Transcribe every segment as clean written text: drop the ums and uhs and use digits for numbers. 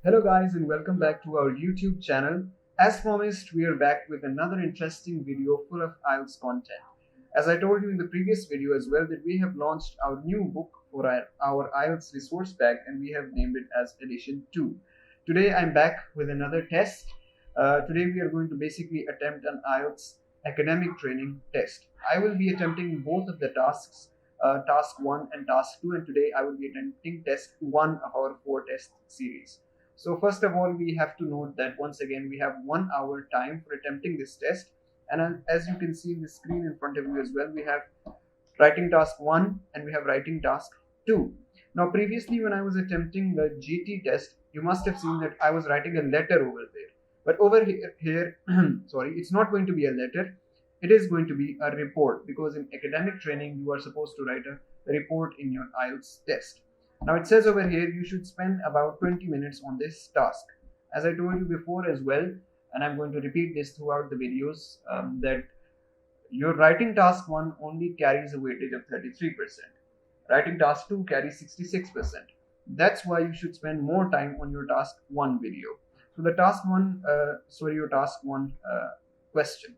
Hello guys and welcome back to our YouTube channel. As promised, we are back with another interesting video full of IELTS content. As I told you in the previous video as well that we have launched our new book for our IELTS resource pack and we have named it as edition 2. Today I'm back with another test. Today we are going to basically attempt an IELTS academic training test. I will be attempting both of the tasks, task 1 and task 2, and today I will be attempting test 1 of our 4 test series. So first of all, we have to note that once again we have 1 hour time for attempting this test, and as you can see in the screen in front of you as well, we have writing task 1 and we have writing task 2. Now previously when I was attempting the GT test, you must have seen that I was writing a letter over there. But over here sorry, it's not going to be a letter, it is going to be a report, because in academic training you are supposed to write a report in your IELTS test. Now it says over here you should spend about 20 minutes on this task. As I told you before as well, and I'm going to repeat this throughout the videos, that your writing task 1 only carries a weightage of 33%. Writing task 2 carries 66%. That's why you should spend more time on your task 1 video. So the your task 1 question.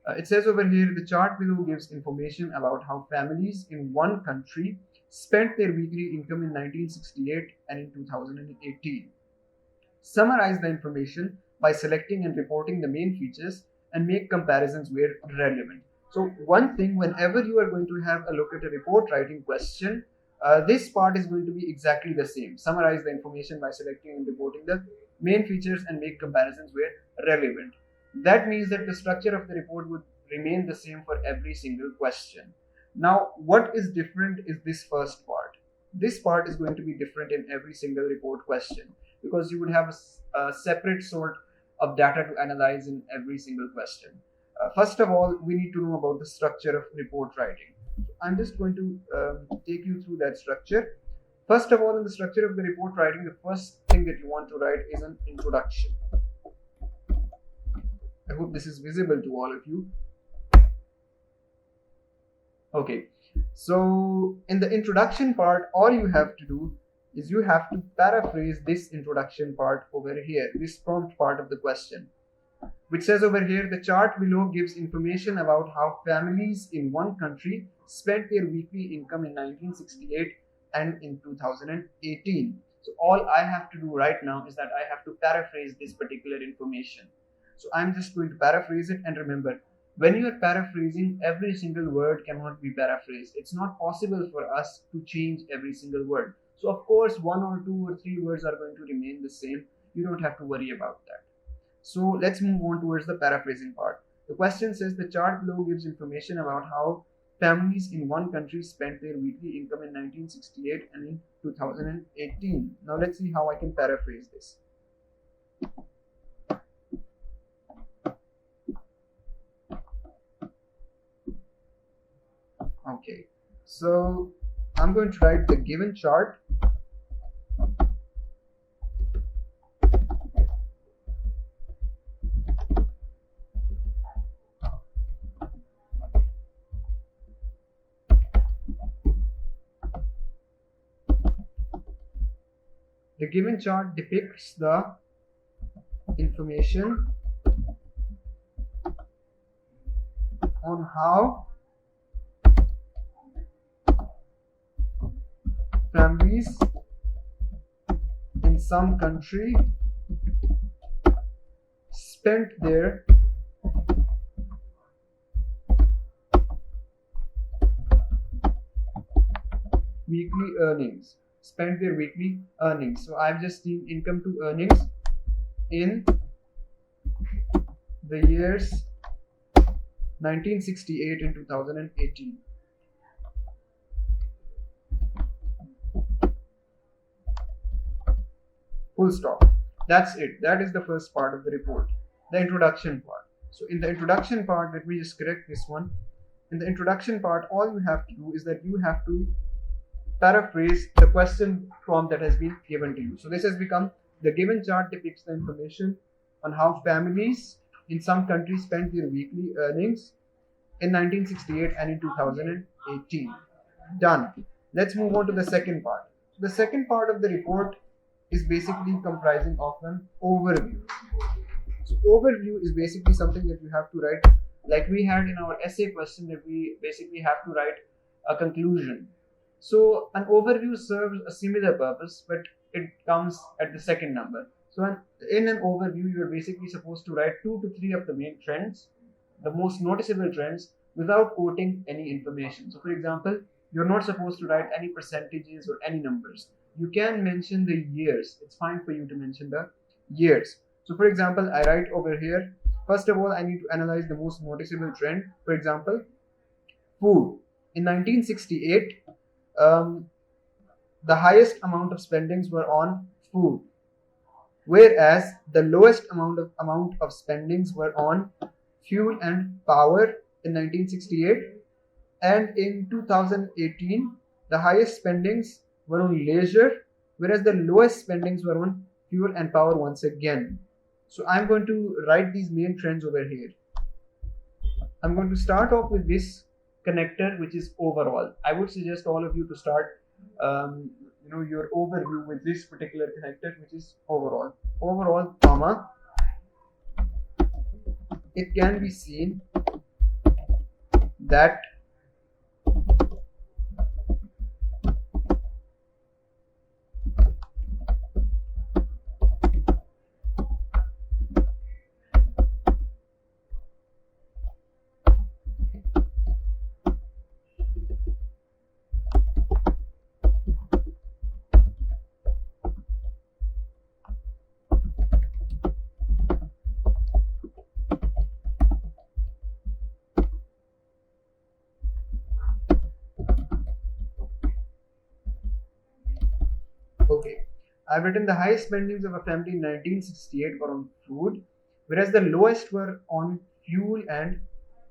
It says over here, the chart below gives information about how families in one country spent their weekly income in 1968 and in 2018. Summarize the information by selecting and reporting the main features and make comparisons where relevant. So one thing, whenever you are going to have a look at a report writing question, this part is going to be exactly the same. Summarize the information by selecting and reporting the main features and make comparisons where relevant. That means that the structure of the report would remain the same for every single question. Now, what is different is this first part. This part is going to be different in every single report question, because you would have a separate sort of data to analyze in every single question. First of all, we need to know about the structure of report writing. I'm just going to take you through that structure. First of all, in the structure of the report writing, the first thing that you want to write is an introduction. I hope this is visible to all of you. Okay, so in the introduction part, all you have to do is you have to paraphrase this introduction part over here, this prompt part of the question, which says over here, the chart below gives information about how families in one country spent their weekly income in 1968 and in 2018. So all I have to do right now is that I have to paraphrase this particular information. So I'm just going to paraphrase it, and remember, when you are paraphrasing, every single word cannot be paraphrased. It's not possible for us to change every single word. So of course, 1 or 2 or 3 words are going to remain the same. You don't have to worry about that. So let's move on towards the paraphrasing part. The question says the chart below gives information about how families in one country spent their weekly income in 1968 and in 2018. Now let's see how I can paraphrase this. Okay, so I'm going to write the given chart. The given chart depicts the information on how families in some country spent their weekly earnings. So I've just seen income to earnings in the years 1968 and 2018. Full stop. That's it. That is the first part of the report, the introduction part. So in the introduction part, let me just correct this one. In the introduction part, all you have to do is that you have to paraphrase the question prompt that has been given to you. So this has become, the given chart depicts the information on how families in some countries spent their weekly earnings in 1968 and in 2018. Done. Let's move on to the second part. The second part of the report is basically comprising of an overview. So overview is basically something that you have to write, like we had in our essay question, that we basically have to write a conclusion. So an overview serves a similar purpose, but it comes at the second number. So in an overview, you're basically supposed to write 2 to 3 of the main trends, the most noticeable trends, without quoting any information. So for example, you're not supposed to write any percentages or any numbers. You can mention the years. It's fine for you to mention the years. So for example, I write over here, first of all, I need to analyze the most noticeable trend. For example, food. In 1968, the highest amount of spendings were on food, whereas the lowest amount of spendings were on fuel and power in 1968. And in 2018, the highest spendings were on leisure, whereas the lowest spendings were on fuel and power once again. So I'm going to write these main trends over here. I'm going to start off with this connector, which is overall. I would suggest all of you to start your overview with this particular connector, which is overall. Overall, comma, it can be seen that okay, I've written the highest spendings of a family in 1968 were on food, whereas the lowest were on fuel and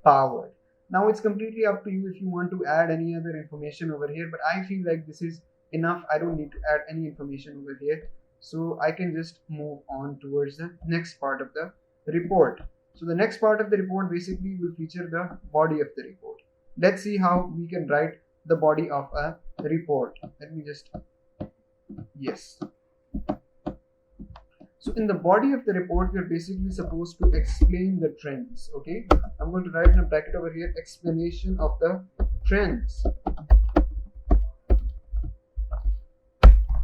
power. Now it's completely up to you if you want to add any other information over here, but I feel like this is enough. I don't need to add any information over here. So I can just move on towards the next part of the report. So the next part of the report basically will feature the body of the report. Let's see how we can write the body of a report. Let me just, yes. So in the body of the report, we're basically supposed to explain the trends. Okay, I'm going to write in a bracket over here, explanation of the trends.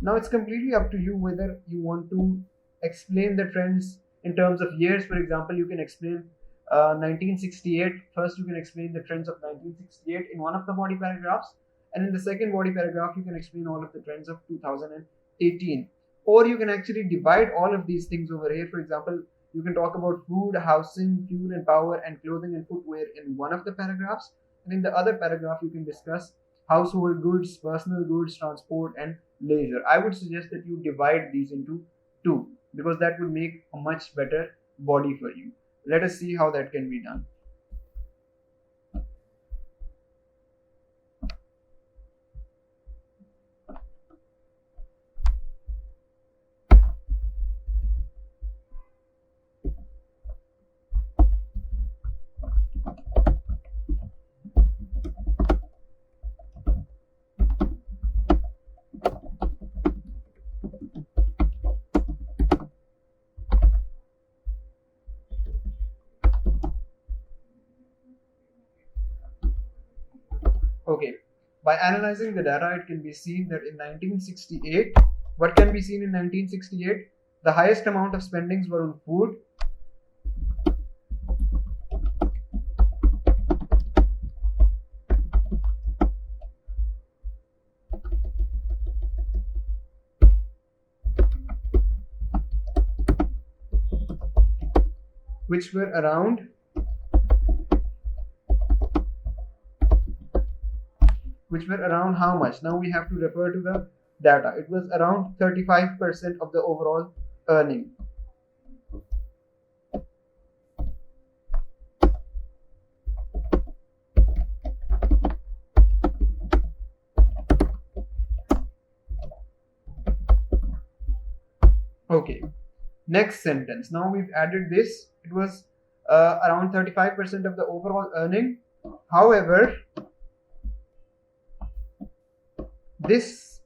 Now it's completely up to you whether you want to explain the trends in terms of years. For example, you can explain 1968. First, you can explain the trends of 1968 in one of the body paragraphs, and in the second body paragraph, you can explain all of the trends of 2018. Or you can actually divide all of these things over here. For example, you can talk about food, housing, fuel and power, and clothing and footwear in one of the paragraphs, and in the other paragraph, you can discuss household goods, personal goods, transport, and leisure. I would suggest that you divide these into two, because that would make a much better body for you. Let us see how that can be done. Okay, by analyzing the data, it can be seen that in 1968, what can be seen in 1968? The highest amount of spendings were on food, which were around how much? Now we have to refer to the data. It was around 35% of the overall earning. Okay, next sentence. Now we've added this. It was around 35% of the overall earning. However, this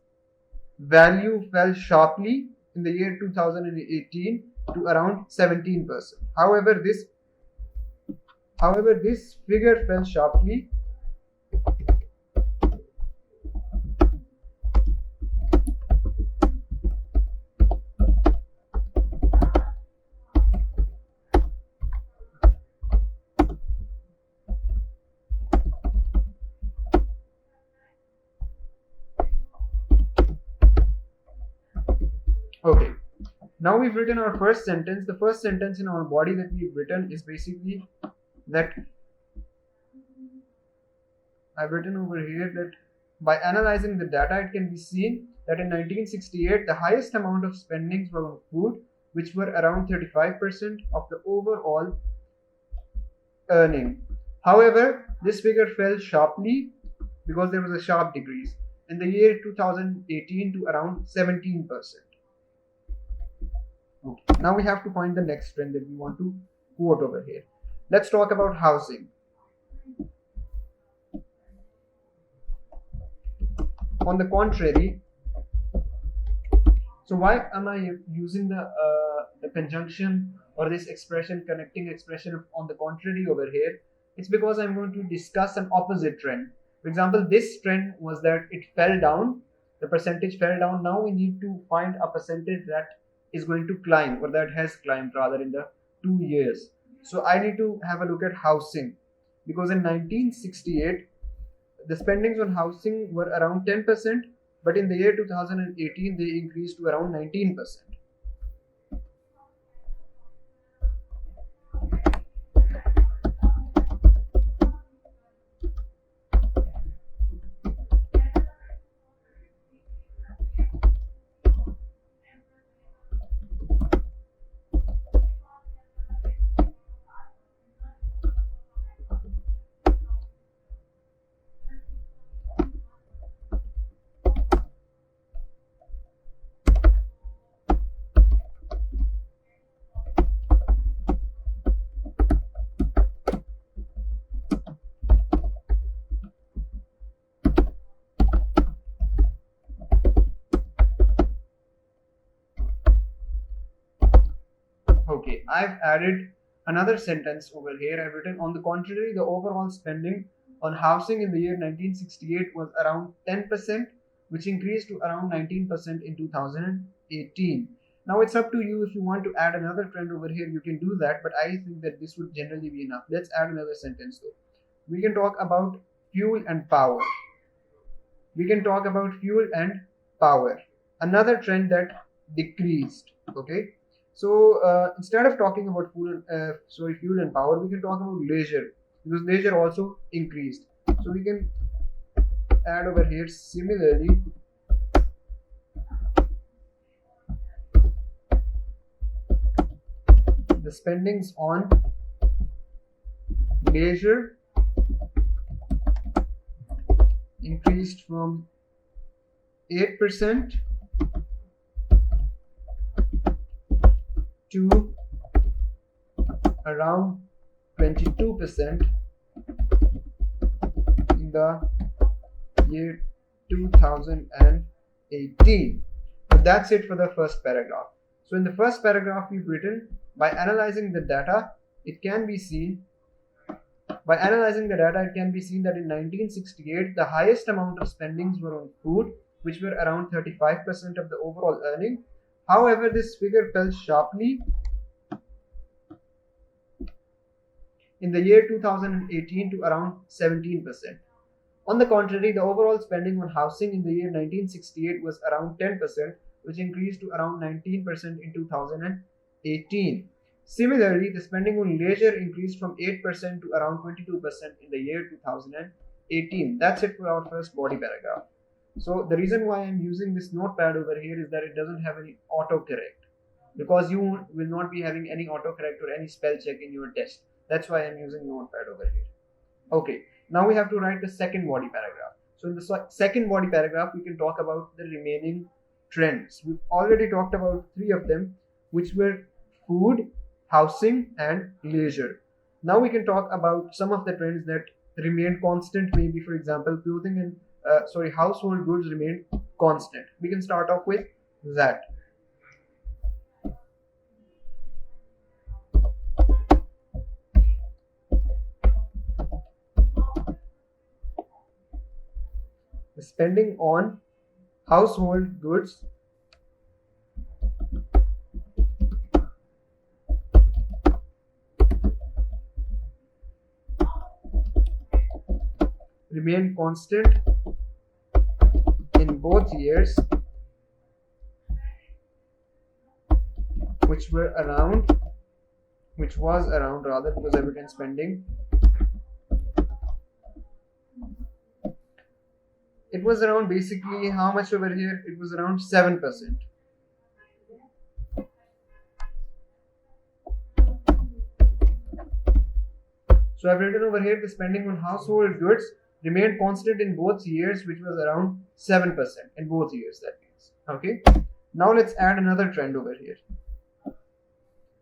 value fell sharply in the year 2018 to around 17%. However, this figure fell sharply. Okay, now we've written our first sentence. The first sentence in our body that we've written is basically that I've written over here that by analyzing the data, it can be seen that in 1968, the highest amount of spendings were on food, which were around 35% of the overall earning. However, this figure fell sharply because there was a sharp decrease in the year 2018 to around 17%. Okay. Now we have to find the next trend that we want to quote over here. Let's talk about housing. On the contrary, so why am I using the conjunction or this expression, connecting expression of on the contrary over here? It's because I'm going to discuss an opposite trend. For example, this trend was that it fell down, the percentage fell down. Now we need to find a percentage that is going to climb, or that has climbed rather, in the 2 years. So I need to have a look at housing, because in 1968 the spendings on housing were around 10%, but in the year 2018 they increased to around 19%. Okay, I've added another sentence over here. I've written, on the contrary, the overall spending on housing in the year 1968 was around 10%, which increased to around 19% in 2018. Now it's up to you. If you want to add another trend over here, you can do that, but I think that this would generally be enough. Let's add another sentence though. We can talk about fuel and power. We can talk about fuel and power. Another trend that decreased. Okay, so instead of talking about fuel and power, we can talk about leisure, because leisure also increased. So we can add over here, similarly, the spendings on leisure increased from 8% to around 22% in the year 2018. So that's it for the first paragraph. So in the first paragraph we've written, by analyzing the data, it can be seen that in 1968 the highest amount of spendings were on food, which were around 35% of the overall earning. However, this figure fell sharply in the year 2018 to around 17%. On the contrary, the overall spending on housing in the year 1968 was around 10%, which increased to around 19% in 2018. Similarly, the spending on leisure increased from 8% to around 22% in the year 2018. That's it for our first body paragraph. So the reason why I'm using this notepad over here is that it doesn't have any autocorrect, because you will not be having any autocorrect or any spell check in your test. That's why I'm using notepad over here. Okay, now we have to write the second body paragraph. So in the second body paragraph, we can talk about the remaining trends. We've already talked about three of them, which were food, housing, and leisure. Now we can talk about some of the trends that remained constant. Maybe, for example, clothing and household goods remained constant. We can start off with that. spending on household goods remained constant in both years, which was around rather, because I've written spending. It was around, basically, how much over here? It was around 7%. So I've written over here the spending on household goods remained constant in both years, which was around 7% in both years, that means. Okay. Now let's add another trend over here.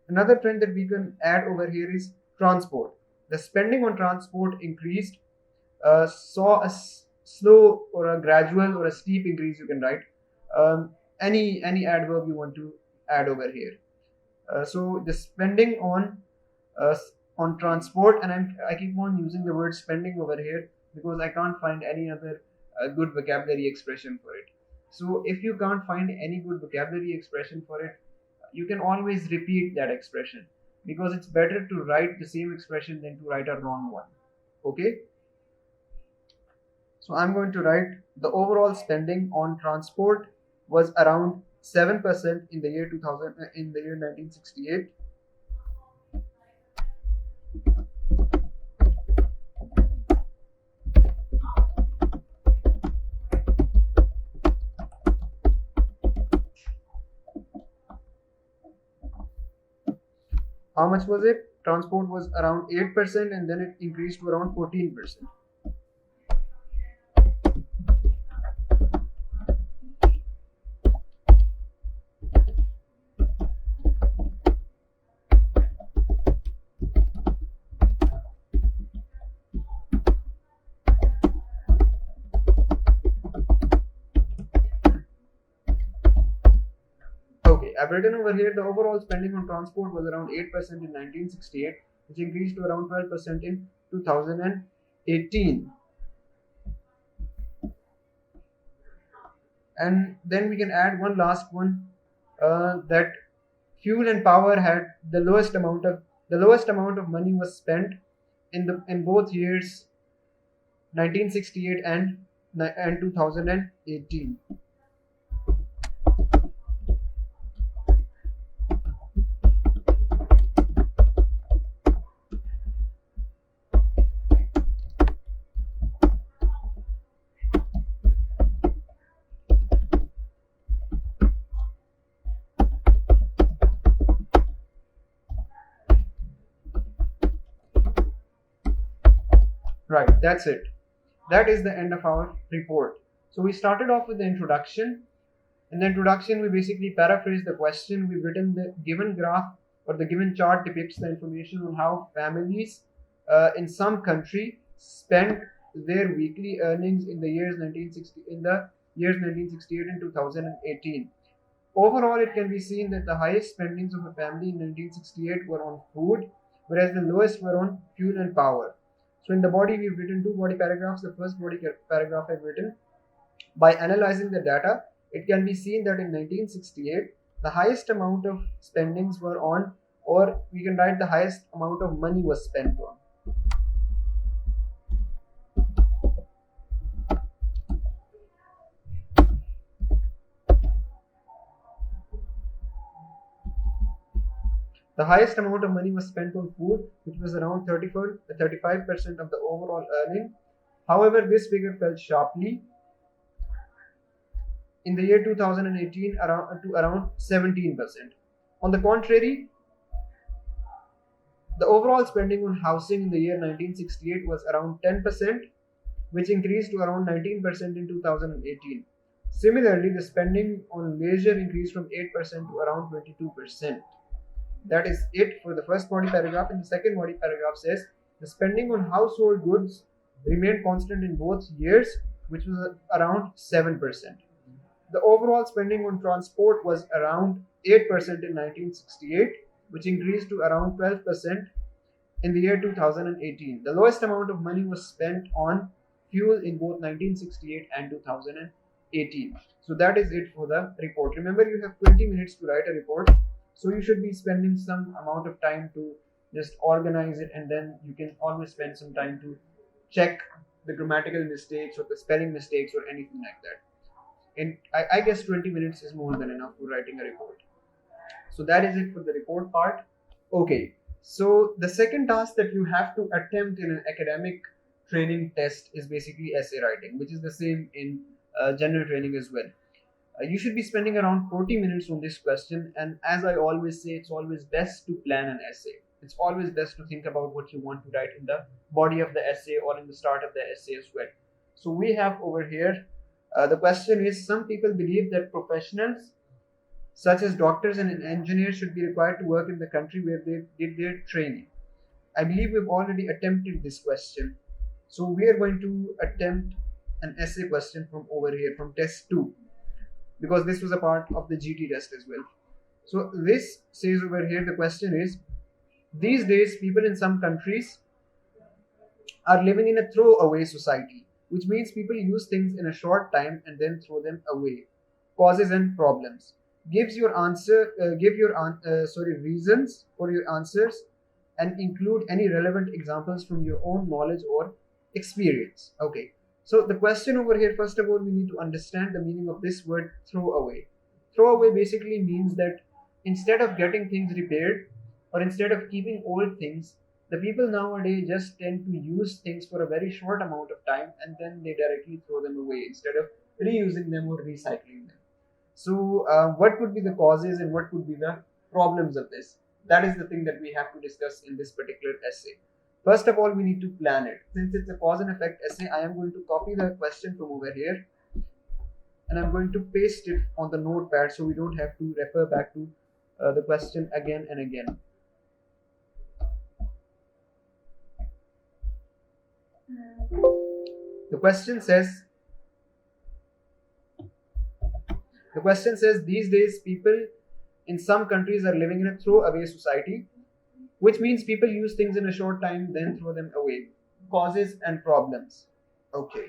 Another trend that we can add over here is transport. The spending on transport increased, saw a slow or a gradual or a steep increase, you can write. Any adverb you want to add over here. So the spending on transport, and I keep on using the word spending over here because I can't find any other good vocabulary expression for it. So if you can't find any good vocabulary expression for it, you can always repeat that expression, because it's better to write the same expression than to write a wrong one. Okay. So I'm going to write the overall spending on transport was around 7% in the year 2000, in the year 1968. How much was it? Transport was around 8%, and then it increased to around 14%. Okay, I've written over here the overall spending on transport was around 8% in 1968, which increased to around 12% in 2018. And then we can add one last one, that fuel and power had the lowest amount of money was spent in both years 1968 and 2018. Right, that's it. That is the end of our report. So we started off with the introduction. In the introduction, we basically paraphrased the question. We've written the given graph or the given chart depicts the information on how families in some country spent their weekly earnings in the years 1968 and 2018. Overall, it can be seen that the highest spendings of a family in 1968 were on food, whereas the lowest were on fuel and power. So in the body, we've written two body paragraphs. The first body paragraph I've written, by analyzing the data, it can be seen that in 1968, the highest amount of spendings were on, or we can write the highest amount of money was spent on. The highest amount of money was spent on food, which was around 35% of the overall earning. However, this figure fell sharply in the year 2018 to around 17%. On the contrary, the overall spending on housing in the year 1968 was around 10%, which increased to around 19% in 2018. Similarly, the spending on leisure increased from 8% to around 22%. That is it for the first body paragraph. And the second body paragraph says the spending on household goods remained constant in both years, which was around 7%. The overall spending on transport was around 8% in 1968, which increased to around 12% in the year 2018. The lowest amount of money was spent on fuel in both 1968 and 2018. So that is it for the report. Remember, you have 20 minutes to write a report, so you should be spending some amount of time to just organize it, and then you can always spend some time to check the grammatical mistakes or the spelling mistakes or anything like that. And I guess 20 minutes is more than enough for writing a report. So that is it for the report part. Okay, so the second task that you have to attempt in an academic training test is basically essay writing, which is the same in general training as well. You should be spending around 40 minutes on this question, and as I always say, it's always best to plan an essay. It's always best to think about what you want to write in the body of the essay or in the start of the essay as well. So we have over here, the question is, some people believe that professionals such as doctors and engineers should be required to work in the country where they did their training. I believe we've already attempted this question. So we are going to attempt an essay question from over here, from test 2, because this was a part of the GT test as well. So this says over here, the question is, these days people in some countries are living in a throwaway society, which means people use things in a short time and then throw them away. Causes and problems. Gives your answer. Give your reasons for your answers, and include any relevant examples from your own knowledge or experience. Okay. So the question over here, first of all, we need to understand the meaning of this word throwaway. Throwaway basically means that instead of getting things repaired, or instead of keeping old things, the people nowadays just tend to use things for a very short amount of time and then they directly throw them away instead of reusing them or recycling them. So, what could be the causes and what could be the problems of this? That is the thing that we have to discuss in this particular essay. First of all, we need to plan it. Since it's a cause and effect essay, I am going to copy the question from over here and I'm going to paste it on the notepad so we don't have to refer back to the question again and again. The question says, these days people in some countries are living in a throwaway society, which means people use things in a short time then throw them away. Causes and problems. Okay.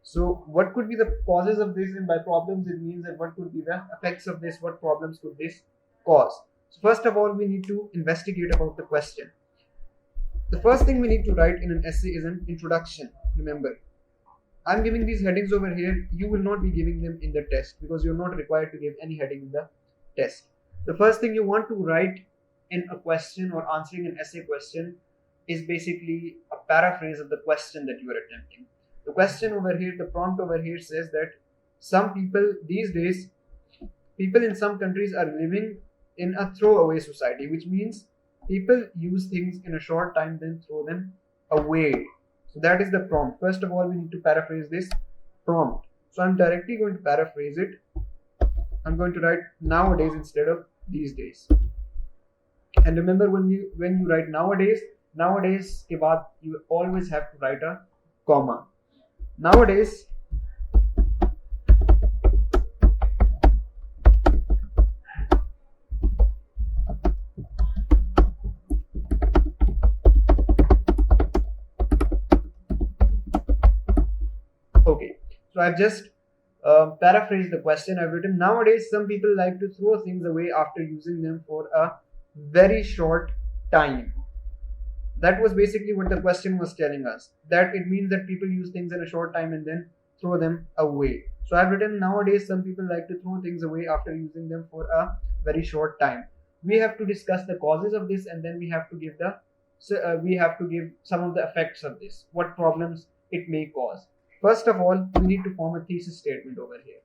So what could be the causes of this, and by problems it means that what could be the effects of this, what problems could this cause. So first of all, we need to investigate about the question. The first thing we need to write in an essay is an introduction. Remember, I'm giving these headings over here. You will not be giving them in the test because you're not required to give any heading in the test. The first thing you want to write in a question or answering an essay question is basically a paraphrase of the question that you are attempting. The question over here, the prompt over here says that some people these days, people in some countries are living in a throwaway society, which means people use things in a short time then throw them away. So that is the prompt. First of all, we need to paraphrase this prompt. So I'm directly going to paraphrase it. I'm going to write nowadays instead of these days. And remember, when you write nowadays ke baad you always have to write a comma. Nowadays okay, so I've just paraphrased the question. I've written, nowadays some people like to throw things away after using them for a very short time. That was basically what the question was telling us, that it means that people use things in a short time and then throw them away. So I've written, nowadays some people like to throw things away after using them for a very short time. We have to discuss the causes of this, and then we have to give some of the effects of this, what problems it may cause. First of all, we need to form a thesis statement over here.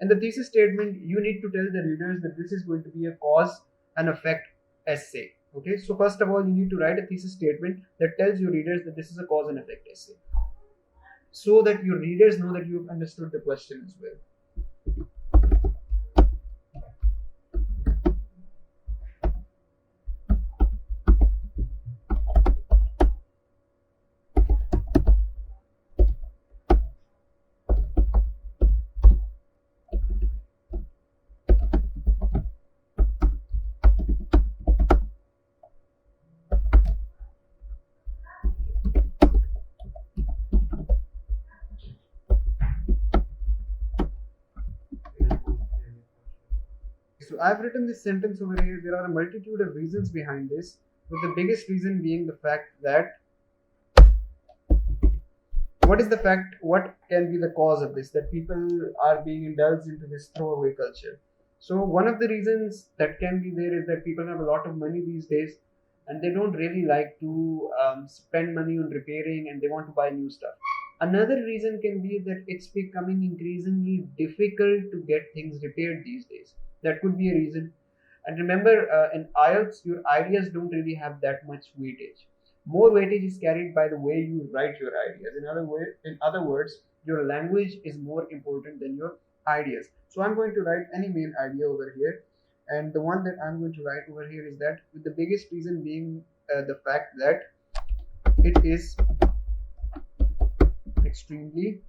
And the thesis statement, you need to tell the readers that this is going to be a cause and effect essay. Okay, so first of all, you need to write a thesis statement that tells your readers that this is a cause and effect essay, so that your readers know that you've understood the question as well. So I've written this sentence over here. There are a multitude of reasons behind this, with the biggest reason being the fact that what can be the cause of this, that people are being indulged into this throwaway culture. So one of the reasons that can be there is that people have a lot of money these days, and they don't really like to spend money on repairing, and they want to buy new stuff. Another reason can be that it's becoming increasingly difficult to get things repaired these days. That could be a reason. And remember, in IELTS, your ideas don't really have that much weightage. More weightage is carried by the way you write your ideas. In other words, your language is more important than your ideas. So I'm going to write any main idea over here, and the one that I'm going to write over here is that, with the biggest reason being the fact that it is extremely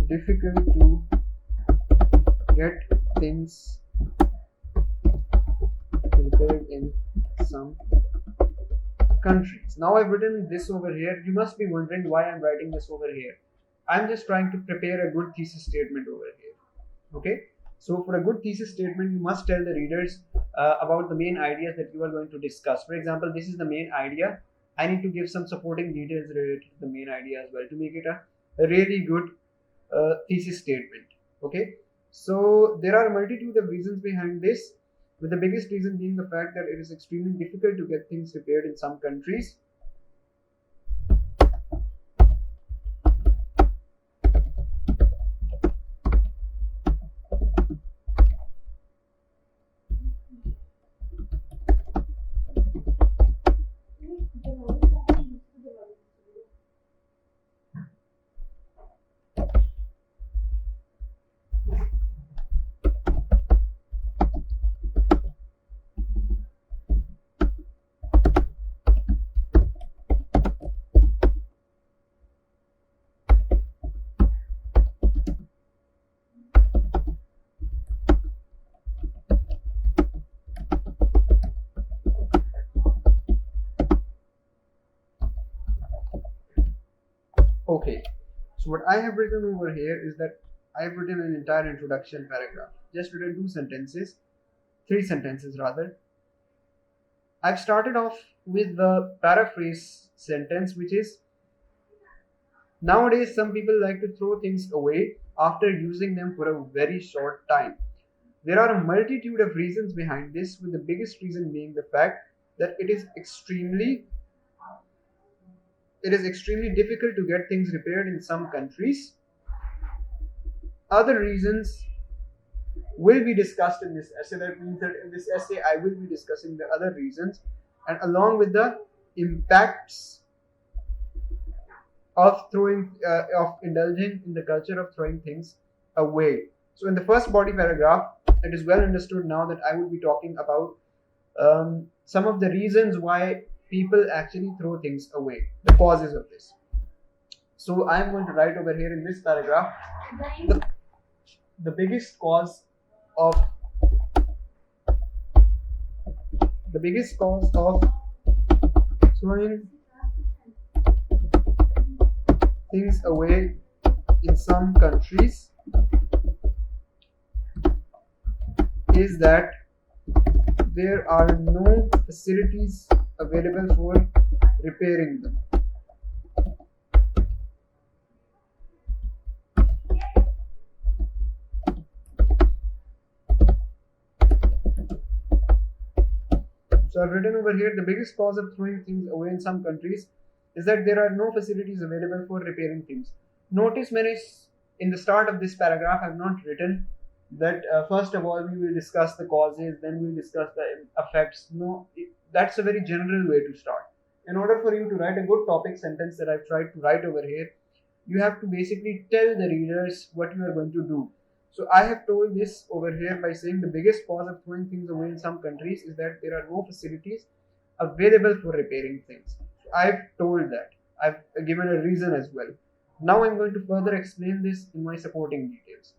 difficult to get things repaired in some countries. Now I've written this over here. You must be wondering why I'm writing this over here. I'm just trying to prepare a good thesis statement over here. Okay, so for a good thesis statement, you must tell the readers about the main ideas that you are going to discuss. For example, this is the main idea. I need to give some supporting details related to the main idea as well to make it a really good thesis statement. Okay, so there are a multitude of reasons behind this, with the biggest reason being the fact that it is extremely difficult to get things repaired in some countries. Okay, so what I have written over here is that I have written an entire introduction paragraph. Just written three sentences rather. I've started off with the paraphrase sentence, which is, nowadays some people like to throw things away after using them for a very short time. There are a multitude of reasons behind this, with the biggest reason being the fact that it is extremely difficult to get things repaired in some countries. Other reasons will be discussed in this essay. That means that in this essay, I will be discussing the other reasons, and along with the impacts of indulging in the culture of throwing things away. So, in the first body paragraph, it is well understood now that I will be talking about some of the reasons why people actually throw things away, the causes of this. So I'm going to write over here in this paragraph the biggest cause of throwing things away in some countries is that there are no facilities available for repairing them. So I've written over here, the biggest cause of throwing things away in some countries is that there are no facilities available for repairing things. Notice in the start of this paragraph, I've not written that first of all we will discuss the causes, then we'll discuss the effects. No, that's a very general way to start. In order for you to write a good topic sentence that I've tried to write over here, you have to basically tell the readers what you are going to do. So I have told this over here by saying the biggest cause of throwing things away in some countries is that there are no facilities available for repairing things. I've told that. I've given a reason as well. Now I'm going to further explain this in my supporting details.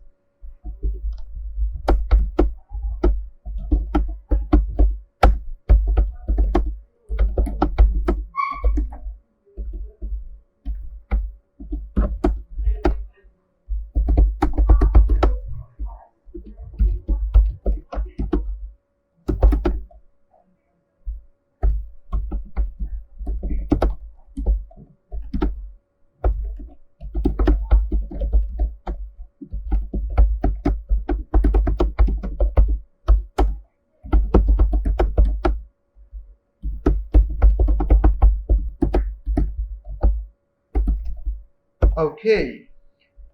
Okay.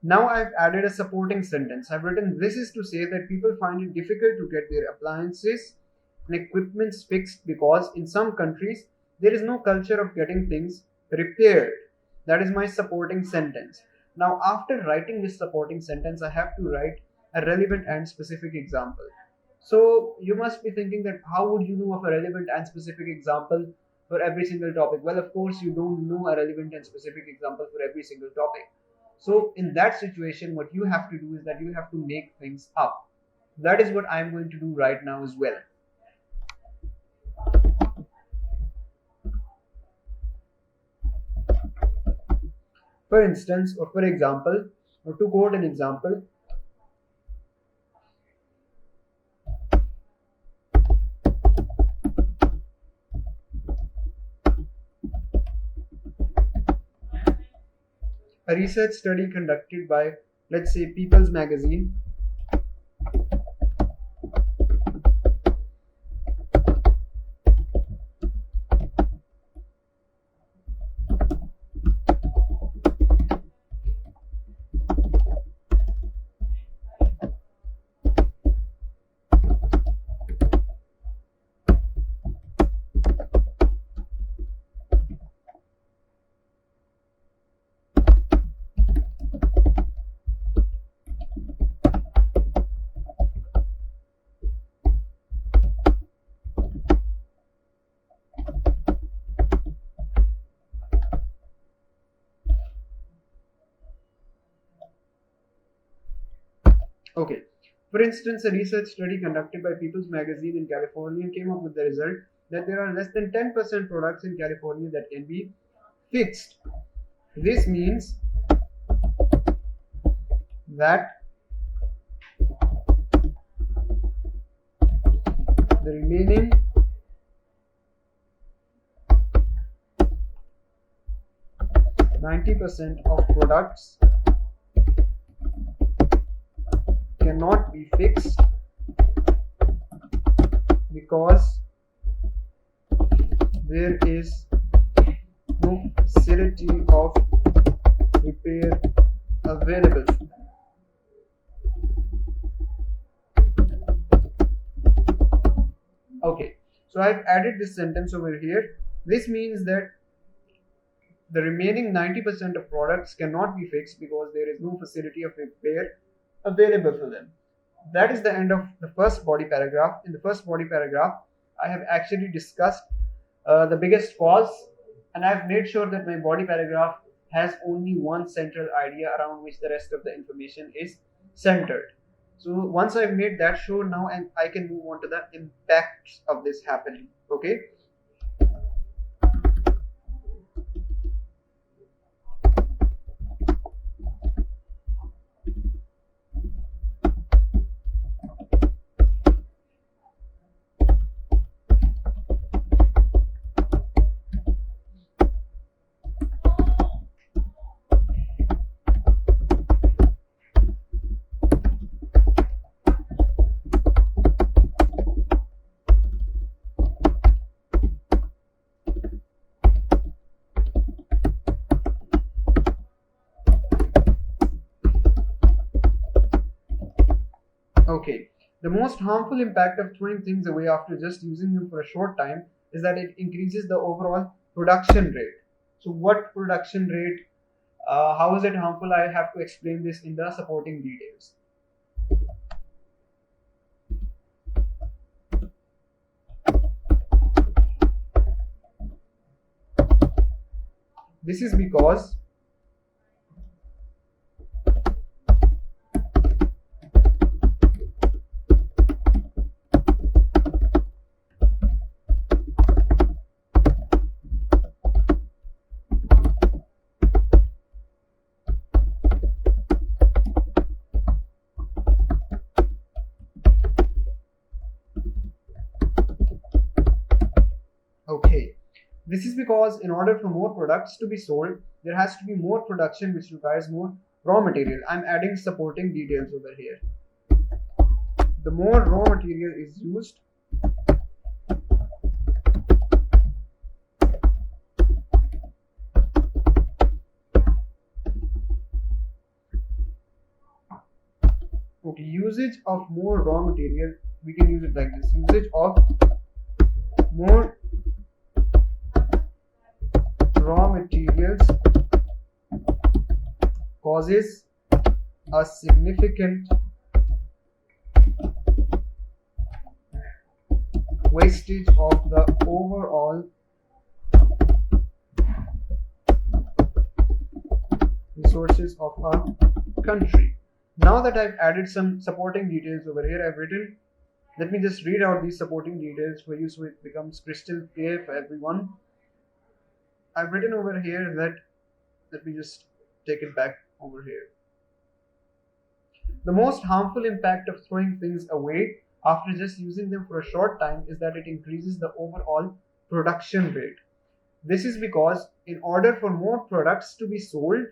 Now I've added a supporting sentence. I've written, this is to say that people find it difficult to get their appliances and equipments fixed because in some countries there is no culture of getting things repaired. That is my supporting sentence. Now, after writing this supporting sentence, I have to write a relevant and specific example. So you must be thinking that how would you know of a relevant and specific example for every single topic? Well, of course, you don't know a relevant and specific example for every single topic. So in that situation, what you have to do is that you have to make things up. That is what I'm going to do right now as well. For instance, or for example, or to quote an example, a research study conducted by, let's say, People's Magazine Okay. For instance, a research study conducted by People's Magazine in California came up with the result that there are less than 10% products in California that can be fixed. This means that the remaining 90% of products cannot be fixed because there is no facility of repair available. Okay, so I've added this sentence over here. This means that the remaining 90% of products cannot be fixed because there is no facility of repair available for them. That is the end of the first body paragraph. In the first body paragraph, I have actually discussed the biggest cause, and I've made sure that my body paragraph has only one central idea around which the rest of the information is centered. So once I've made that sure now, and I can move on to the impacts of this happening. Okay. Okay, the most harmful impact of throwing things away after just using them for a short time is that it increases the overall production rate. So, what production rate? How is it harmful? I have to explain this in the supporting details. This is because okay, this is because in order for more products to be sold, there has to be more production, which requires more raw material. I'm adding supporting details over here. The more raw material is used, usage of more raw material, we can use it like this: usage of more raw materials causes a significant wastage of the overall resources of a country. Now that I've added some supporting details over here, let me just read out these supporting details for you so it becomes crystal clear for everyone. I've written over here that, let me just take it back over here. The most harmful impact of throwing things away after just using them for a short time is that it increases the overall production rate. This is because in order for more products to be sold,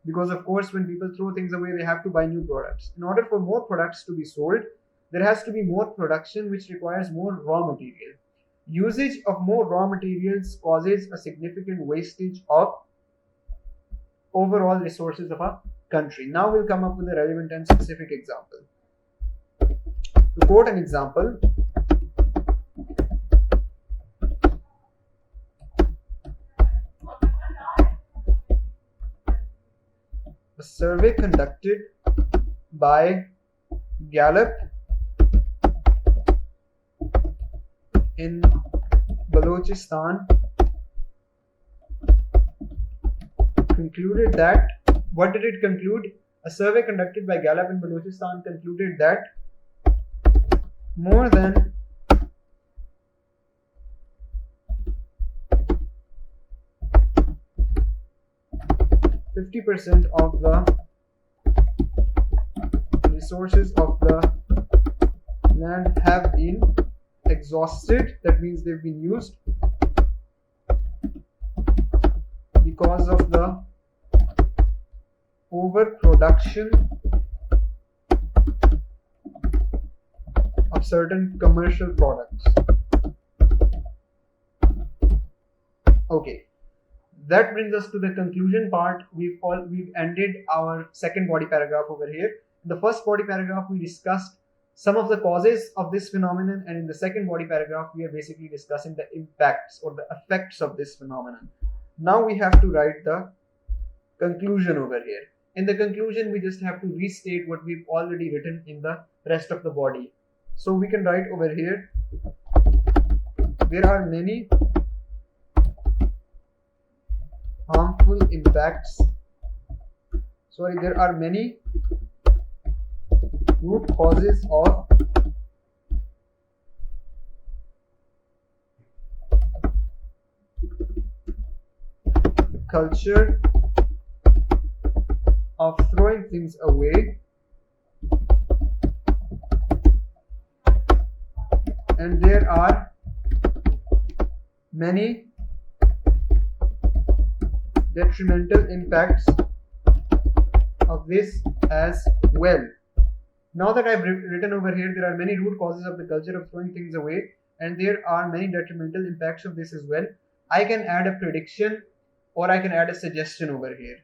because of course when people throw things away they have to buy new products. In order for more products to be sold, there has to be more production, which requires more raw material. Usage of more raw materials causes a significant wastage of overall resources of a country. Now we'll come up with a relevant and specific example. To quote an example, a survey conducted by Gallup in Balochistan concluded that, what did it conclude? A survey conducted by Gallup in Balochistan concluded that more than 50% of the resources of the land have been exhausted. That means they've been used because of the overproduction of certain commercial products. Okay, that brings us to the conclusion part. We've ended our second body paragraph over here. In the first body paragraph we discussed some of the causes of this phenomenon, and in the second body paragraph we are basically discussing the impacts or the effects of this phenomenon. Now we have to write the conclusion over here. In the conclusion we just have to restate what we've already written in the rest of the body. So we can write over here, there are many harmful impacts, there are many root causes of culture of throwing things away, and there are many detrimental impacts of this as well. Now that I've written over here, there are many root causes of the culture of throwing things away, and there are many detrimental impacts of this as well. I can add a prediction or I can add a suggestion over here.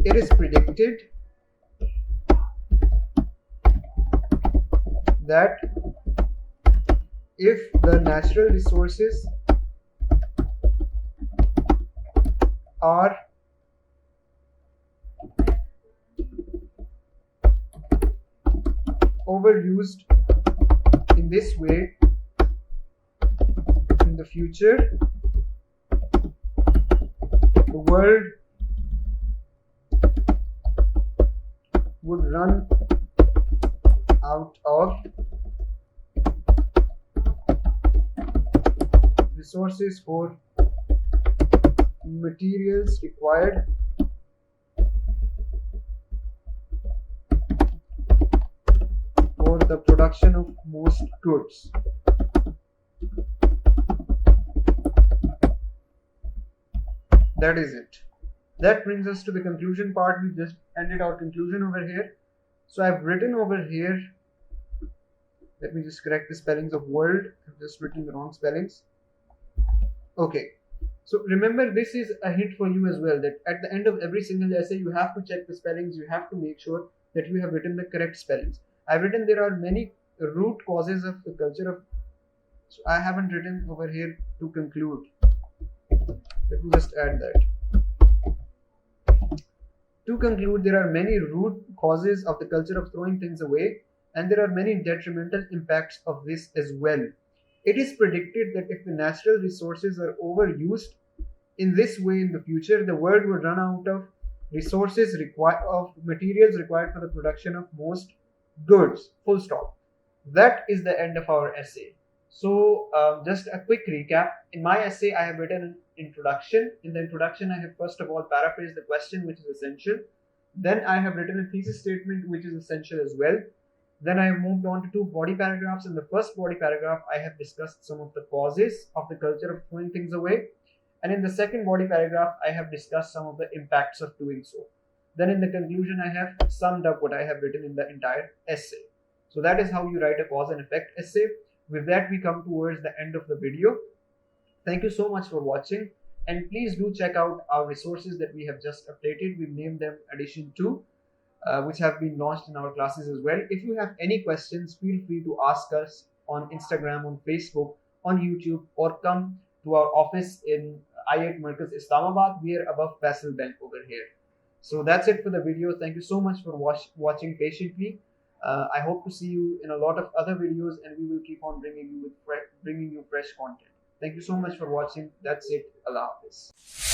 It is predicted that if the natural resources are overused in this way in the future, the world would run out of resources for materials required for the production of most goods. That is it. That brings us to the conclusion part. We just ended our conclusion over here. So I've written over here, let me just correct the spellings of world. I've just written the wrong spellings. Okay, so remember, this is a hint for you as well, that at the end of every single essay you have to check the spellings. You have to make sure that you have written the correct spellings. I've written there are many root causes of the culture of. So I haven't written over here to conclude. Let me just add that. To conclude, there are many root causes of the culture of throwing things away, and there are many detrimental impacts of this as well. It is predicted that if the natural resources are overused in this way in the future, the world would run out of of materials required for the production of most goods. Full stop. That is the end of our essay. So, just a quick recap. In my essay, I have written an introduction. In the introduction, I have first of all paraphrased the question, which is essential. Then I have written a thesis statement, which is essential as well. Then I have moved on to two body paragraphs. In the first body paragraph, I have discussed some of the causes of the culture of throwing things away. And in the second body paragraph, I have discussed some of the impacts of doing so. Then in the conclusion, I have summed up what I have written in the entire essay. So that is how you write a cause and effect essay. With that, we come towards the end of the video. Thank you so much for watching, and please do check out our resources that we have just updated. We've named them Edition 2, which have been launched in our classes as well. If you have any questions, feel free to ask us on Instagram, on Facebook, on YouTube, or come to our office in I8 Markaz, Islamabad. We are above Faisal Bank over here. So that's it for the video. Thank you so much for watching patiently. I hope to see you in a lot of other videos, and we will keep on bringing you fresh content. Thank you so much for watching. That's it. Allah Hafiz.